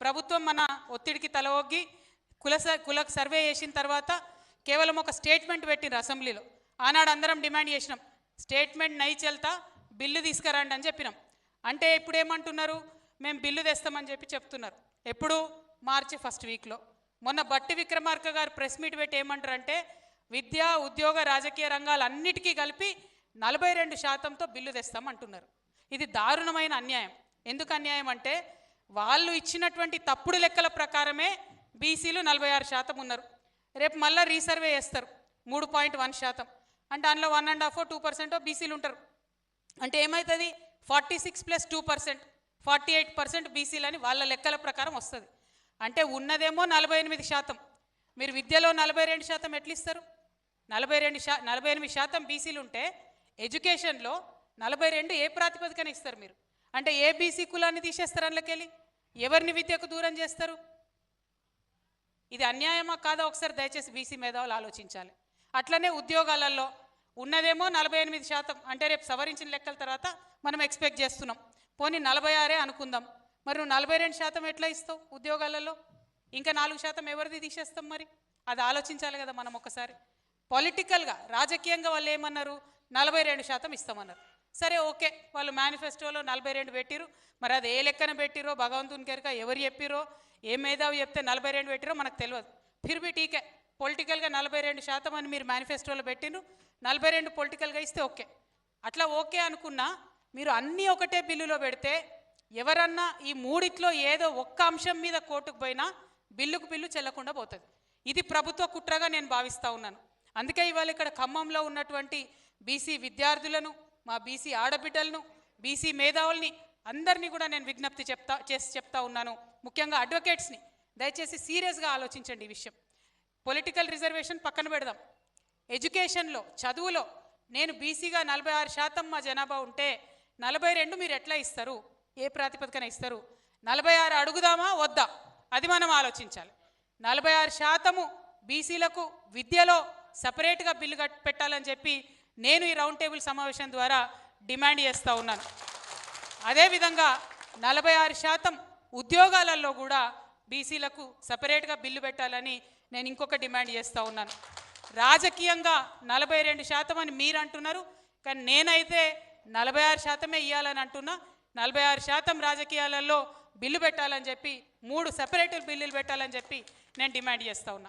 ప్రభుత్వం మన ఒత్తిడికి తలవొగ్గి కుల సర్వే చేసిన తర్వాత కేవలం ఒక స్టేట్మెంట్ పెట్టిండ్రు అసెంబ్లీలో. ఆనాడు అందరం డిమాండ్ చేసినాం, స్టేట్మెంట్ నై చెల్తా బిల్లు తీసుకురండి అని చెప్పినాం. అంటే ఇప్పుడు ఏమంటున్నారు, మేము బిల్లు తెస్తామని చెప్తున్నారు. ఎప్పుడు? మార్చి ఫస్ట్ వీక్లో. మొన్న బట్టి విక్రమార్క గారు ప్రెస్ మీట్ పెట్టి ఏమంటారంటే విద్య ఉద్యోగ రాజకీయ రంగాలన్నిటికీ కలిపి 42%తో బిల్లు తెస్తామంటున్నారు. ఇది దారుణమైన అన్యాయం. ఎందుకు అన్యాయం అంటే వాళ్ళు ఇచ్చినటువంటి తప్పుడు లెక్కల ప్రకారమే బీసీలు 46% ఉన్నారు. రేపు మళ్ళీ రీసర్వే చేస్తారు 3.1%. అంటే అందులో 1.5-2% బీసీలు ఉంటారు. అంటే ఏమవుతుంది? 46 + 2% 48% బీసీలు అని వాళ్ళ లెక్కల ప్రకారం వస్తుంది. అంటే ఉన్నదేమో 48%. మీరు విద్యలో 42% ఎట్లా ఇస్తారు? 48% బీసీలు ఉంటే ఎడ్యుకేషన్లో 42 ఏ ప్రాతిపదికన ఇస్తారు మీరు? అంటే ఏ బీసీ కులాన్ని తీసేస్తారు అందులోకెళ్ళి? ఎవరిని విద్యకు దూరం చేస్తారు? ఇది అన్యాయమా కాదా ఒకసారి దయచేసి బీసీ మేధావులు ఆలోచించాలి. అట్లనే ఉద్యోగాలలో ఉన్నదేమో 48%. అంటే రేపు సవరించిన లెక్కల తర్వాత మనం ఎక్స్పెక్ట్ చేస్తున్నాం. పోనీ 46 అనుకుందాం. మరి నువ్వు 42% ఎట్లా ఇస్తావు ఉద్యోగాలలో? ఇంకా 4% ఎవరిది తీసేస్తాం? మరి అది ఆలోచించాలి కదా మనం ఒకసారి. పొలిటికల్గా రాజకీయంగా వాళ్ళు ఏమన్నారు? 42% ఇస్తామన్నారు. సరే ఓకే, వాళ్ళు మేనిఫెస్టోలో 42 పెట్టిరు. మరి అది ఏ లెక్కన పెట్టిరో భగవంతుని కెరక, ఎవరు చెప్పిరో, ఏ మేధావి చెప్తే 42 పెట్టిరో మనకు తెలియదు. ఫిర్బి టీకే పొలిటికల్గా 42% అని మీరు మేనిఫెస్టోలో పెట్టిరు. 42 పొలిటికల్గా ఇస్తే ఓకే. అట్లా ఓకే అనుకున్నా మీరు అన్నీ ఒకటే బిల్లులో పెడితే ఎవరన్నా ఈ మూడిట్లో ఏదో ఒక్క అంశం మీద కోర్టుకు పోయినా బిల్లుకు బిల్లు చెల్లకుండా పోతుంది. ఇది ప్రభుత్వ కుట్రగా నేను భావిస్తూ ఉన్నాను. అందుకే ఇవాళ ఇక్కడ ఖమ్మంలో ఉన్నటువంటి బీసీ విద్యార్థులను, మా బీసీ ఆడబిడ్డలను, బీసీ మేధావుల్ని అందరినీ కూడా నేను విజ్ఞప్తి చెప్తా ఉన్నాను. ముఖ్యంగా అడ్వకేట్స్ని దయచేసి సీరియస్గా ఆలోచించండి ఈ విషయం. పొలిటికల్ రిజర్వేషన్ పక్కన పెడదాం. ఎడ్యుకేషన్లో చదువులో నేను బీసీగా 46% మా జనాభా ఉంటే 42 మీరు ఎట్లా ఇస్తారు? ఏ ప్రాతిపదికన ఇస్తారు? 46 అడుగుదామా వద్దా? అది మనం ఆలోచించాలి. 46% బీసీలకు విద్యలో సపరేట్గా బిల్లు పెట్టాలని చెప్పి నేను ఈ రౌండ్ టేబుల్ సమావేశం ద్వారా డిమాండ్ చేస్తూ ఉన్నాను. అదేవిధంగా 46% ఉద్యోగాలలో కూడా బీసీలకు సపరేట్గా బిల్లు పెట్టాలని నేను ఇంకొక డిమాండ్ చేస్తూ ఉన్నాను. రాజకీయంగా 42% అని మీరు అంటున్నారు, కానీ నేనైతే 46% ఇవ్వాలని అంటున్నా. 46% రాజకీయాలలో బిల్లు పెట్టాలని చెప్పి 3 సెపరేట్ బిల్లులు పెట్టాలని చెప్పి నేను డిమాండ్ చేస్తూ ఉన్నా.